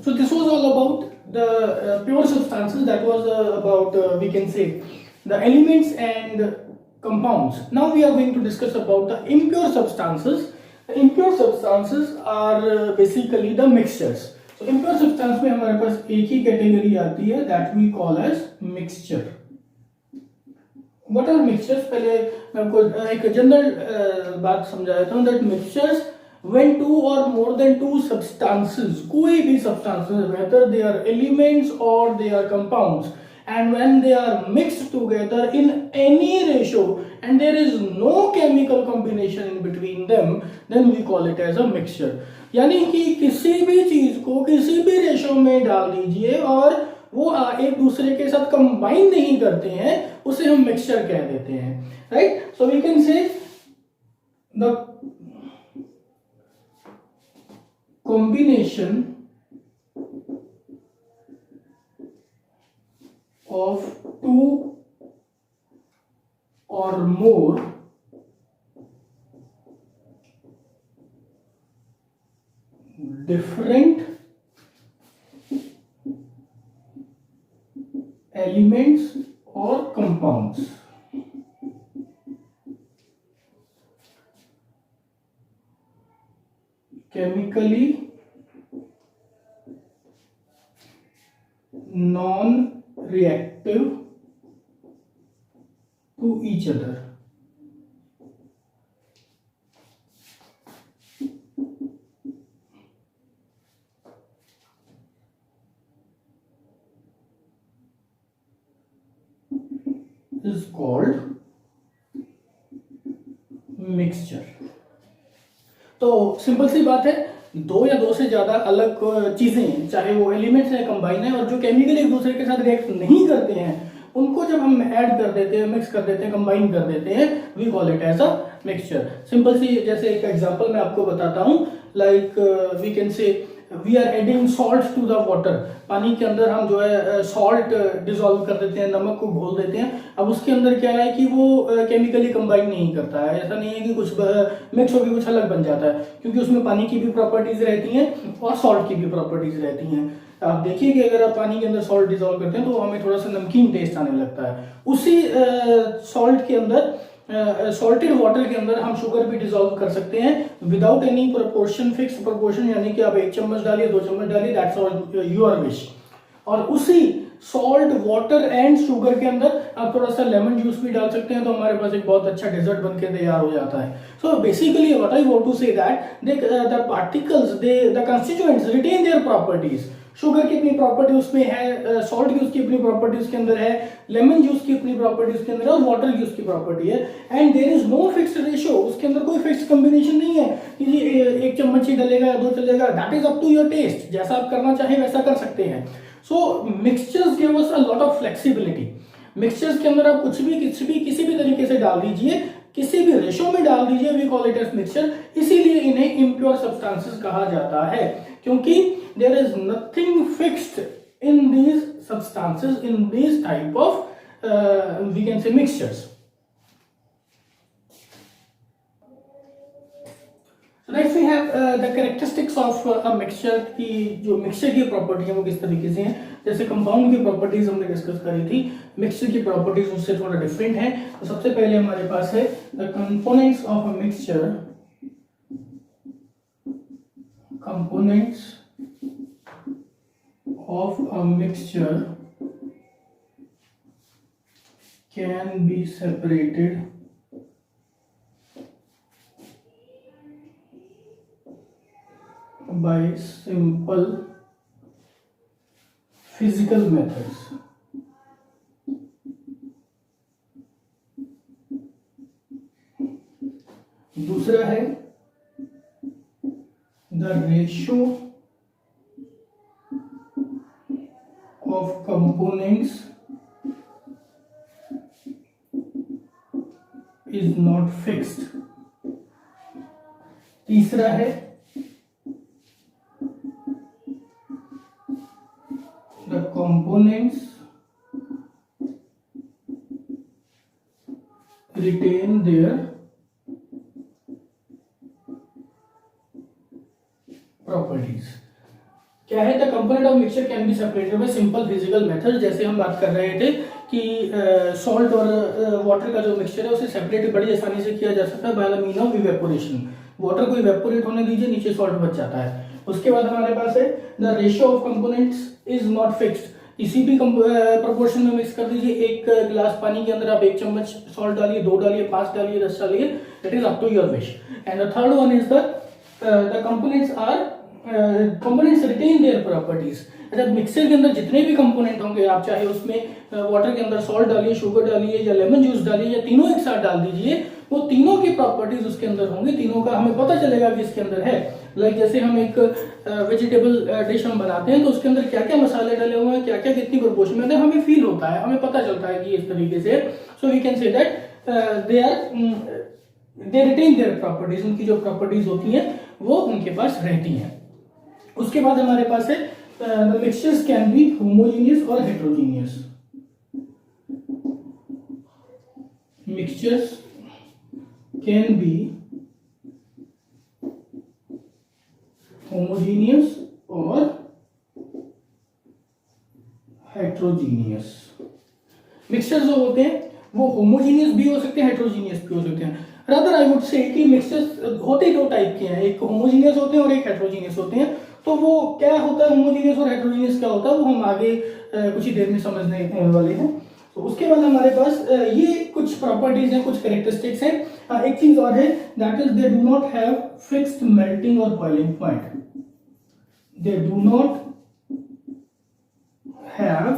So this was all about the pure substances. That was about we can say the elements and compounds. Now we are going to discuss about the impure substances. The impure substances are basically the mixtures. So impure substance में हमारे पास एक ही category आती है, that we call as mixture. What are mixtures? पहले मैं आपको एक general बात समझा देता हूँ. That mixtures when two or more than two substances, कोई भी substances, whether they are elements or they are compounds, and when they are mixed together in any ratio and there is no chemical combination in between them, then we call it as a mixture. यानी कि किसी भी चीज को किसी भी ratio में डाल दीजिए और वो एक दूसरे के साथ कंबाइन नहीं करते हैं, उसे हम मिक्सचर कह देते हैं. Right. So we can say the combination of two or more different elements or compounds. Chemically non-reactive to each other. Is called mixture. तो सिंपल सी बात है, दो या दो से ज्यादा अलग चीजें, चाहे वो एलिमेंट्स है, कंबाइन है, और जो केमिकली एक दूसरे के साथ रिएक्ट नहीं करते हैं, उनको जब हम ऐड कर देते हैं, मिक्स कर देते हैं, कंबाइन कर देते हैं, we call it as a mixture. Simple सी जैसे एक एग्जांपल मैं आपको बताता हूं. Like we can say we are adding salt to the water. पानी के अंदर हम जो है सॉल्ट डिसॉल्व कर देते हैं, नमक को घोल देते हैं. अब उसके अंदर क्या है कि वो केमिकली कंबाइन नहीं करता है. ऐसा नहीं है कि कुछ मिक्स होकर कुछ अलग बन जाता है, क्योंकि उसमें पानी की भी प्रॉपर्टीज रहती हैं और सॉल्ट की भी प्रॉपर्टीज रहती हैं. आप देखिए कि अगर आप पानी के अंदर सॉल्ट डिसॉल्व करते हैं तो हमें थोड़ा सा नमकीन टेस्ट आने लगता है. उसी सॉल्ट के अंदर सॉल्टेड वाटर के अंदर हम शुगर भी डिसॉल्व कर सकते हैं without any proportion, fix proportion, यानी कि आप 1 चम्मच डालिए, 2 चम्मच डालिए, दैट्स ऑल योर विश. और उसी सॉल्ट, वाटर एंड शुगर के अंदर आप थोड़ा सा लेमन जूस भी डाल सकते हैं, तो हमारे पास एक बहुत अच्छा डेजर्ट बनके तैयार हो जाता है. So basically what I want to say that the particles, the constituents retain their properties. Sugar की अपनी प्रॉपर्टी उसमें है, सॉल्ट की उसकी अपनी प्रॉपर्टी उसके अंदर है, लेमन जूस की अपनी प्रॉपर्टी उसके अंदर है, और वाटर की उसकी प्रॉपर्टी है. And there is no fixed ratio. उसके अंदर कोई फिक्स्ड कॉम्बिनेशन नहीं है कि जी 1 चम्मच ही डलेगा या 2 चलेगा. That is up to your taste. जैसा आप करना चाहें वैसा कर सकते हैं. So mixtures give us a lot of flexibility. Mixtures के अंदर आप कुछ भी किसी भी तरीके से डाल दीजिए, किसी भी रेशो में डाल दीजिए, we call it as mixture. इसीलिए इन्हें इम्प्योर सब्सटेंसेस कहा जाता है, क्योंकि there is nothing fixed in these substances, in these type of we can say mixtures. So next we have the characteristics of a mixture. की जो mixture की property है वो किस तरीके से हैं. जैसे कंपाउंड की प्रॉपर्टीज हमने डिस्कस करी थी, मिक्सचर की प्रॉपर्टीज उससे थोड़ा डिफरेंट है. तो सबसे पहले हमारे पास है the components of a mixture. Components of a mixture can be separated by simple physical methods. दूसरा है the ratio of components is not fixed. तीसरा है the components retain their properties. क्या है, the component of mixture can be separated by simple physical method. जैसे हम बात कर रहे थे कि सॉल्ट और वाटर का जो मिक्सचर है उसे सेपरेट बड़ी आसानी से किया जा सकता है by the mean of evaporation. Water को इवेपोरेट होने दीजिए, नीचे सॉल्ट बच जाता है। उसके बाद हमारे पास है the ratio of components is not fixed. किसी भी प्रोपोर्शन में मिक्स कर दीजिए। एक गिलास पानी के अंदर आप 1 चम्मच सॉल्ट डालिए, 2 डालिए, 5 डालिए, 10 डालिए, that is up to your wish. And the third one is the components retain their properties. जब मिक्सर के अंदर जितने भी कंपोनेंट होंगे, आप चाहे उसमें वाटर के अंदर सॉल्ट डालिए, शुगर डालिए या लेमन जूस डालिए या तीनों एक साथ डाल दीजिए, वो तीनों की प्रॉपर्टीज उसके अंदर होंगी, तीनों का हमें पता चलेगा कि इसके अंदर है। लाइक जैसे हम एक वेजिटेबल डिश हम बनाते हैं तो उसके अंदर क्या क्या मसाले डले हुए हैं, क्या क्या कितनी प्रोपोर्शन में, हमें फील होता है, हमें पता चलता है कि इस तरीके से। So we can say that they retain their properties. उनकी जो प्रॉपर्टीज होती हैं वो उनके पास रहती हैं। उसके बाद हमारे पास है the mixtures can be homogeneous और heterogeneous. Mixtures can be homogeneous और हेट्रोजीनियस। मिक्सचर जो होते हैं वो होमोजेनियस भी हो सकते हैं, हेट्रोजीनियस भी हो सकते हैं। रादर आई वुड से कि मिक्सचर्स होते दो टाइप के हैं, एक होमोजेनियस होते हैं और एक हेट्रोजीनियस होते हैं। तो वो क्या होता है होमोजेनियस और हेट्रोजीनियस क्या होता है वो हम आगे कुछ ही देर में समझने वाले हैं। तो उसके बाद हमारे पास ये कुछ प्रॉपर्टीज हैं, कुछ कैरेक्टरिस्टिक्स हैं। एक चीज और है, that is they do not have fixed melting और boiling point. They do not have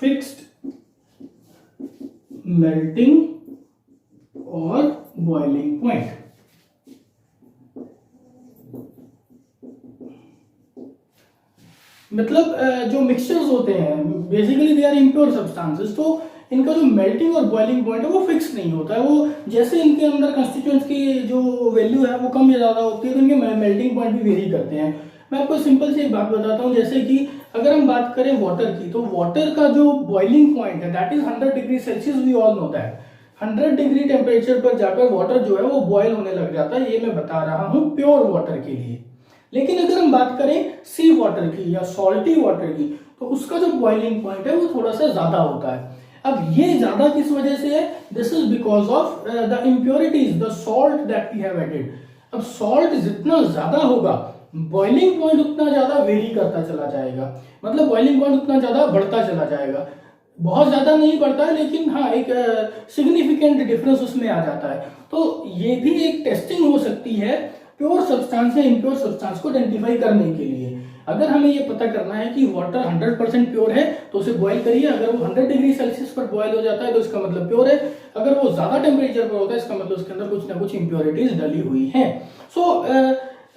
fixed melting और बॉइलिंग पॉइंट। मतलब जो मिक्सचर्स होते हैं basically they are impure substances, तो इनका जो मेल्टिंग और बॉइलिंग पॉइंट है वो फिक्स नहीं होता है। वो जैसे इनके अंदर कंस्टिट्यूएंट्स की जो वैल्यू है वो कम या ज्यादा होती है तो इनके मेल्टिंग पॉइंट भी वेरी करते हैं। मैं आपको सिंपल सी एक बात बताता हूँ, जैसे कि अगर हम बात करें वाटर की, तो वाटर का जो बॉइलिंग पॉइंट है that is 100 degree Celsius. We all know that 100 degree temperature पर जाकर वाटर जो है वो बॉयल होने लग जाता है। ये मैं बता रहा हूँ प्योर वाटर के लिए। लेकिन अगर हम बात करें सी वाटर की या सॉल्टी वाटर की, तो उसका जो बॉइलिंग पॉइंट है वो थोड़ा सा ज्यादा होता है। अब ये ज्यादा किस वजह से है? This is because of the impurities, the salt that we have added. अब सॉल्ट जितना ज्यादा होगा बॉइलिंग पॉइंट उतना ज्यादा वेरी करता चला जाएगा, मतलब बॉइलिंग पॉइंट उतना ज्यादा बढ़ता चला जाएगा। बहुत ज्यादा नहीं बढ़ता है लेकिन हाँ एक सिग्निफिकेंट डिफरेंस उसमें आ जाता है। तो ये भी एक टेस्टिंग हो सकती है प्योर सब्सटेंस या इम्प्योर सब्सटेंस को आइडेंटिफाई करने के लिए। अगर हमें ये पता करना है कि वाटर 100% प्योर है तो उसे बॉयल करिए। अगर वो 100 डिग्री सेल्सियस पर बॉयल हो जाता है तो इसका मतलब प्योर है। अगर वो ज्यादा टेम्परेचर पर होता है इसका मतलब उसके अंदर कुछ ना कुछ इम्प्योरिटीज डली हुई हैं।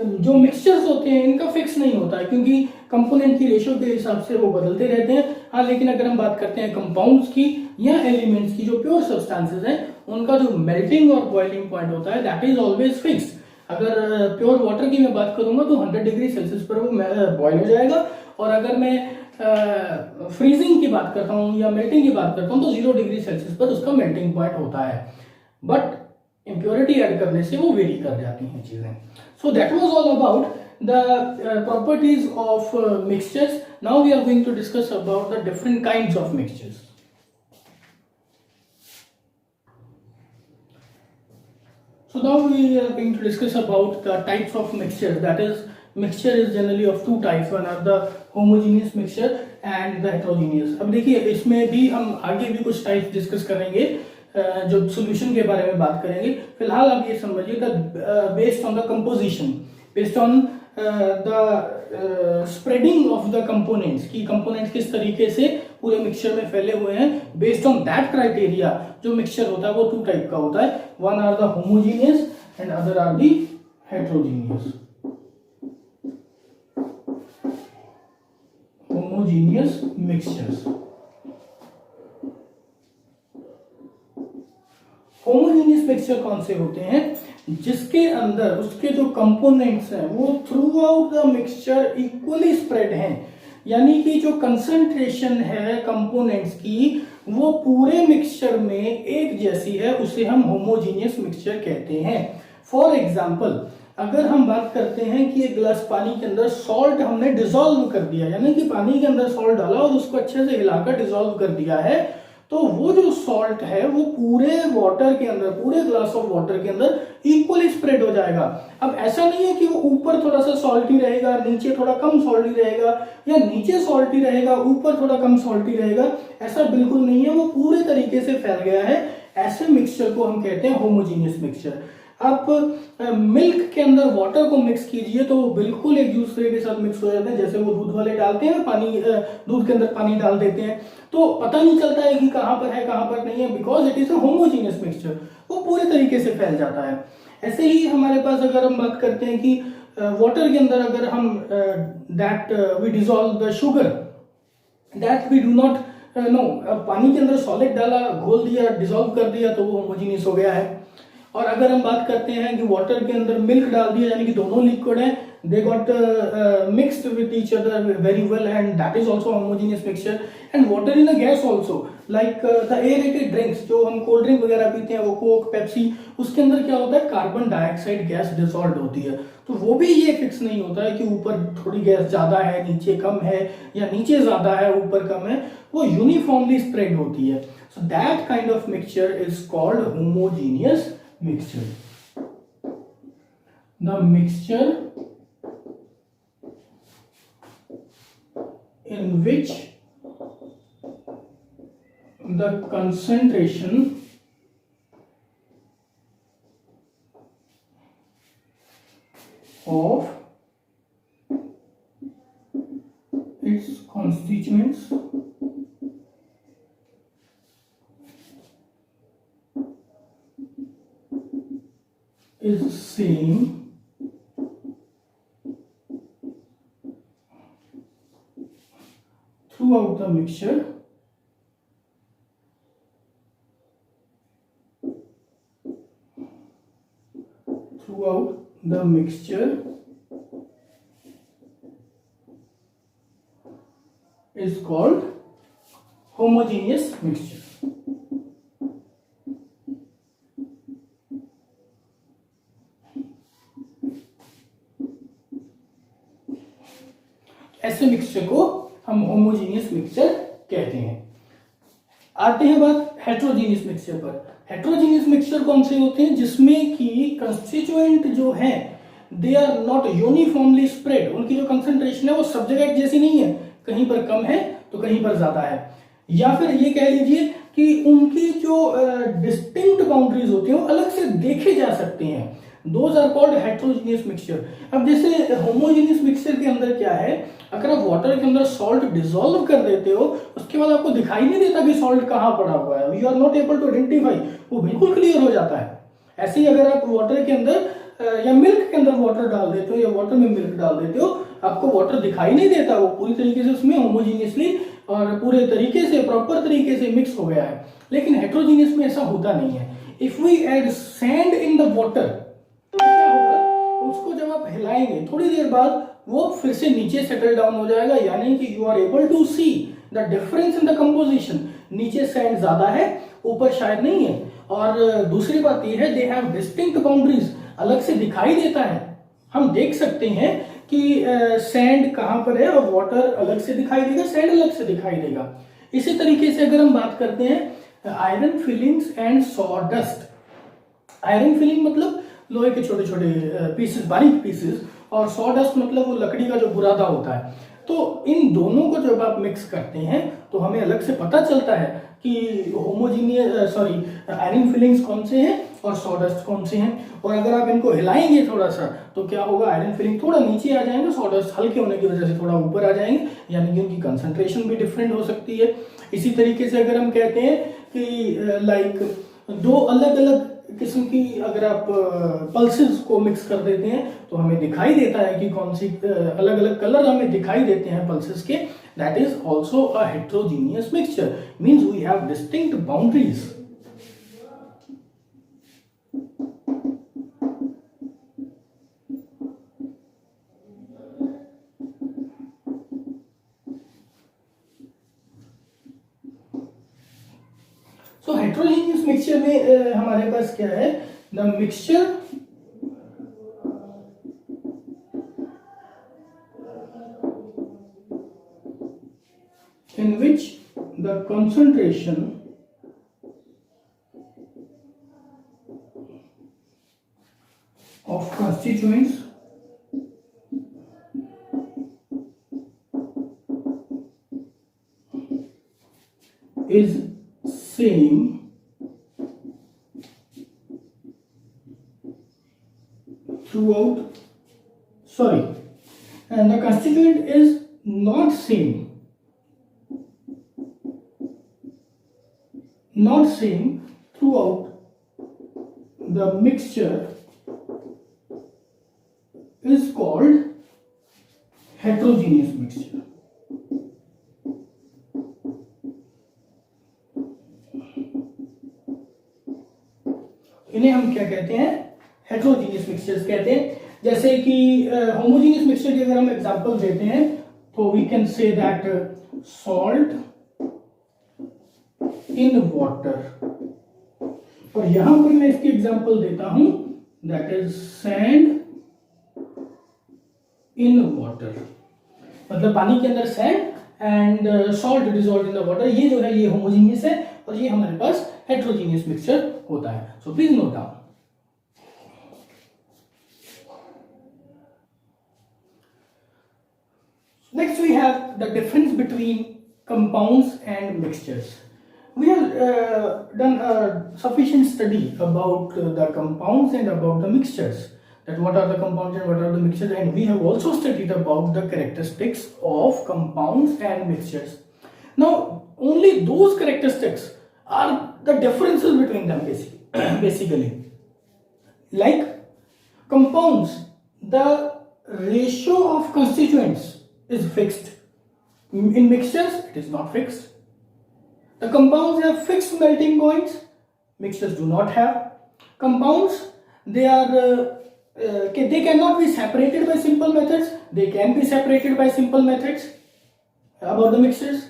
जो मिक्सचर्स होते हैं इनका फिक्स नहीं होता है क्योंकि कंपोनेंट की रेशियो के हिसाब से वो बदलते रहते हैं। हाँ, लेकिन अगर हम बात करते हैं कंपाउंड्स की या एलिमेंट्स की, जो प्योर सब्सटेंसेस हैं, उनका जो मेल्टिंग और बॉइलिंग पॉइंट होता है दैट इज ऑलवेज फिक्स्ड। अगर प्योर वाटर की मैं बात करूंगा तो 100 डिग्री सेल्सियस पर वो बॉयल हो जाएगा, और अगर मैं फ्रीजिंग की बात करता हूँ या मेल्टिंग की बात करता हूँ तो 0 डिग्री सेल्सियस पर उसका मेल्टिंग पॉइंट होता है। बट इम्प्योरिटी ऐड करने से वो वेरी कर जाती हैं चीजें। So that was all about the properties of mixtures. Now we are going to discuss about the different kinds of mixtures. So now we are going to discuss about the types of mixture. That is, mixture is generally of two types. One are the homogeneous mixture and the heterogeneous. अब देखिए इसमें भी हम आगे भी कुछ types discuss करेंगे जो सॉल्यूशन के बारे में बात करेंगे। फिलहाल आप ये समझिए based on the composition, based on the spreading of the components, की कंपोनेंट्स किस तरीके से पूरे मिक्सचर में फैले हुए हैं, बेस्ड ऑन दैट क्राइटेरिया जो मिक्सचर होता है वो टू टाइप का होता है। One are the homogeneous and other are the heterogeneous. Homogeneous mixtures. Homogeneous mixture कौन से होते हैं? जिसके अंदर उसके जो कंपोनेंट्स हैं वो through out the mixture equally spread हैं, यानी कि जो कंसंट्रेशन है कंपोनेंट्स की वो पूरे मिक्सचर में एक जैसी है, उसे हम होमोजेनियस मिक्सचर कहते हैं। फॉर एग्जाम्पल, अगर हम बात करते हैं कि एक गिलास पानी के अंदर सॉल्ट हमने डिसॉल्व कर दिया, यानी कि पानी के अंदर सॉल्ट डाला और उसको अच्छे से हिलाकर डिसॉल्व कर दिया है, तो वो जो सॉल्ट है वो पूरे वाटर के अंदर, पूरे ग्लास ऑफ वाटर के अंदर इक्वली स्प्रेड हो जाएगा। अब ऐसा नहीं है कि वो ऊपर थोड़ा सा सॉल्टी रहेगा, नीचे थोड़ा कम सॉल्टी रहेगा, या नीचे सॉल्टी रहेगा ऊपर थोड़ा कम सॉल्टी रहेगा, ऐसा बिल्कुल नहीं है। वो पूरे तरीके से फैल गया है। ऐसे मिक्सचर को हम कहते हैं होमोजीनियस मिक्सचर। आप मिल्क के अंदर वाटर को मिक्स कीजिए तो वो बिल्कुल एक दूसरे के साथ मिक्स हो जाते हैं। जैसे वो दूध वाले डालते हैं पानी, दूध के अंदर पानी डाल देते हैं तो पता नहीं चलता है कि कहां पर है कहां पर नहीं है, because it is a homogeneous mixture, वो पूरे तरीके से फैल जाता है। ऐसे ही हमारे पास अगर हम बात करते हैं कि वाटर के अंदर अगर हम that we dissolve the sugar, that we do not know, पानी के अंदर सॉलिड डाला, घोल दिया, डिसॉल्व कर दिया तो वो होमोजीनियस हो गया है। और अगर हम बात करते हैं कि वाटर के अंदर मिल्क डाल दिया, यानी कि दोनों लिक्विड है, they got mixed with each other very well, and that is also homogeneous mixture. And water in a gas also, like the aerated drinks, जो हम कोल्ड ड्रिंक वगैरह पीते हैं, वो कोक, पेप्सी, उसके अंदर क्या होता है, कार्बन डाइऑक्साइड गैस डिसॉल्व होती है। तो वो भी ये फिक्स नहीं होता है कि ऊपर थोड़ी गैस ज्यादा है, नीचे कम है, या नीचे ज्यादा है ऊपर कम है, वो यूनिफॉर्मली स्प्रेड होती है। So that kind of mixture is called homogeneous mixture. The mixture in which the concentration of its constituents is same throughout the mixture, is called homogeneous mixture. ऐसे मिक्सचर को हम होमोजीनियस मिक्सचर कहते हैं। आते हैं बात हेट्रोजीनियस मिक्सचर पर। Heterogeneous mixture कौन से होते हैं, जिसमें कि कंस्टिट्यूएंट जो है they are not uniformly spread, उनकी जो कंसंट्रेशन है वो सब जगह एक जैसी नहीं है, कहीं पर कम है तो कहीं पर ज्यादा है। या फिर ये कह लीजिए कि उनकी जो डिस्टिंक्ट बाउंड्रीज होती हैं वो अलग से देखे जा सकते हैं। Those are called heterogeneous mixture. अब जैसे होमोजीनियस मिक्सचर के अंदर क्या है, अगर आप वाटर के अंदर सॉल्ट डिसॉल्व कर देते हो, उसके बाद आपको दिखाई नहीं देता कि सॉल्ट कहां पड़ा हुआ है, you are not able to identify, वो बिल्कुल क्लियर हो जाता है। ऐसे ही अगर आप वाटर के अंदर या मिल्क के अंदर वाटर डाल देते हो, या वाटर में मिल्क डाल देते हो, आपको वाटर दिखाई नहीं देता, वो पूरी तरीके से उसमें होमोजीनियसली और पूरे तरीके से, प्रॉपर तरीके से मिक्स हो गया है। लेकिन हेट्रोजीनियस में ऐसा होता नहीं है। If we add sand in the water, क्या होगा, उसको जब आप हिलाएंगे थोड़ी देर बाद वो फिर से नीचे सेटल डाउन हो जाएगा, यानी कि you are able to see the difference in the composition. नीचे सैंड ज्यादा है, ऊपर शायद नहीं है। और दूसरी बात यह है, दे हैव डिस्टिंक्ट बाउंड्रीज, अलग से दिखाई देता है। हम देख सकते हैं कि सैंड कहां पर है और वाटर अलग से दिखाई देगा, सैंड अलग से दिखाई देगा। इसी तरीके से अगर हम बात करते हैं iron filings and sawdust. Iron filling मतलब लोहे के छोटे छोटे पीसेस, बारीक पीसेस, और सॉडस्ट मतलब वो लकड़ी का जो बुरादा होता है। तो इन दोनों को जब आप मिक्स करते हैं तो हमें अलग से पता चलता है कि आयरन फिलिंग्स कौन से हैं और सॉडस्ट कौन से हैं। और अगर आप इनको हिलाएंगे थोड़ा सा तो क्या होगा, आयरन फिलिंग थोड़ा नीचे आ जाएंगे, सॉडस्ट हल्के होने की वजह से थोड़ा ऊपर आ जाएंगे, यानी कि उनकी कंसंट्रेशन भी डिफरेंट हो सकती है। इसी तरीके से अगर हम कहते हैं कि लाइक दो अलग अलग किस्म की अगर आप पल्सेस को मिक्स कर देते हैं तो हमें दिखाई देता है कि कौन सी अलग अलग कलर हमें दिखाई देते हैं पल्सेस के, that is also a heterogeneous mixture, means we have distinct boundaries. So heterogeneous mixture में हमारे पास क्या है, the mixture in which the concentration of constituents is same throughout, and the constituent is not same throughout the mixture is called heterogeneous mixture. इन्हें हम क्या कहते हैं? हेट्रोजीनियस मिक्सचर्स कहते हैं। जैसे कि होमोजीनियस मिक्सचर की अगर हम एग्जांपल देते हैं तो we can say that salt in water, और यहां पर मैं इसकी एग्जांपल देता हूं that is sand in water. मतलब पानी के अंदर sand and salt dissolve in the water, ये जो है ये होमोजीनियस है और ये हमारे पास हेट्रोजीनियस मिक्सचर होता है। So please note down. Next we have the difference between compounds and mixtures. We have done a sufficient study about the compounds and about the mixtures, that what are the compounds and what are the mixtures, and we have also studied about the characteristics of compounds and mixtures. Now only those characteristics are the differences between them basically. Like compounds, the ratio of constituents is fixed. In mixtures it is not fixed. The compounds have fixed melting points, mixtures do not have. Compounds, they cannot be separated by simple methods, they can be separated by simple methods about the mixtures.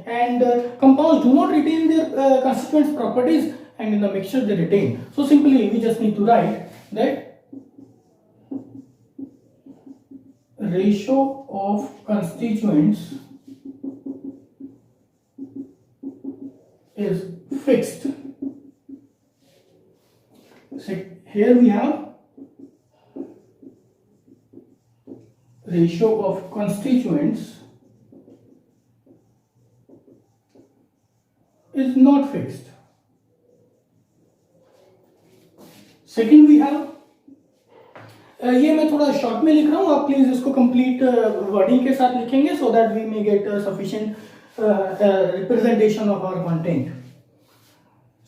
And compounds do not retain their constituents properties, and in the mixture they retain. So simply we just need to write that ratio of constituents is fixed. So here we have ratio of constituents is not fixed. Second we have, ये मैं थोड़ा short में लिख रहा हूँ, आप please इसको complete wording के साथ लिखेंगे so that we may get sufficient representation of our content.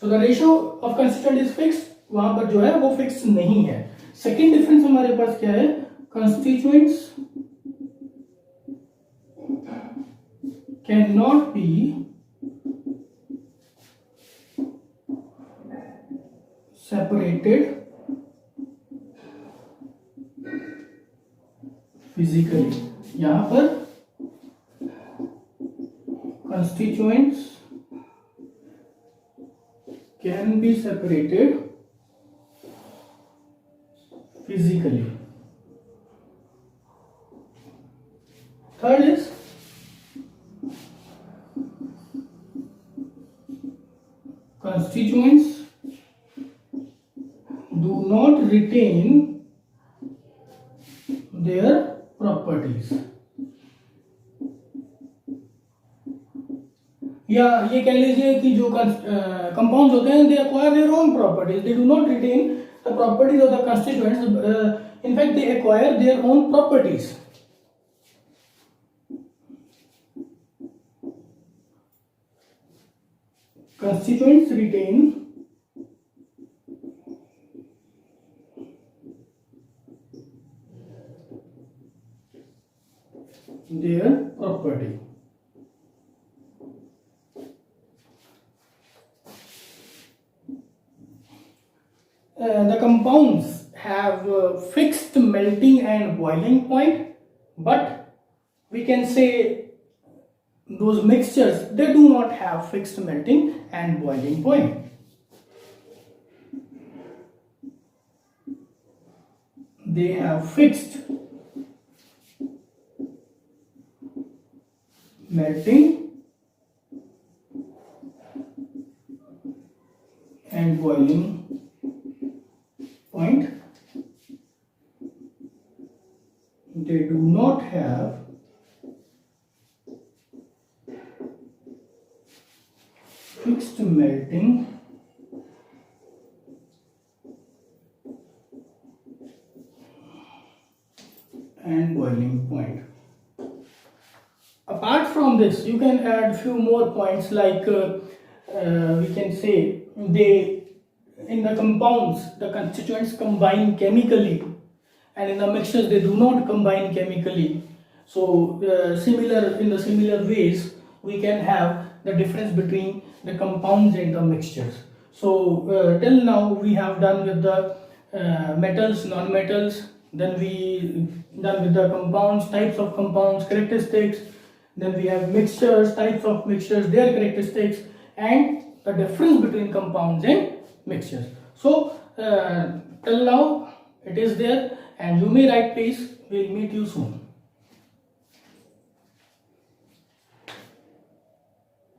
So the ratio of constituent is fixed, वहां पर जो है वो फिक्स नहीं है. सेकेंड डिफरेंस हमारे पास क्या है? Constituents can not be separated physically. यहां पर constituents can be separated physically. Third is constituents do not retain their properties. या ये कह लीजिए कि जो कंपाउंड्स होते हैं, they acquire their own properties, they do not retain the properties of the constituents, in fact they acquire their own properties. Constituents retain their property. The compounds have fixed melting and boiling point, but we can say those mixtures, they do not have fixed melting and boiling point. They have fixed melting fixed melting and boiling point. Apart from this, you can add few more points like we can say they in the compounds the constituents combine chemically, and in the mixtures they do not combine chemically. So in the similar ways we can have the difference between the compounds and the mixtures. So till now we have done with the metals, non-metals, then we done with the compounds, types of compounds, characteristics, then we have mixtures, types of mixtures, their characteristics, and the difference between compounds and mixtures. So till now it is there, and you may write please. We'll meet you soon.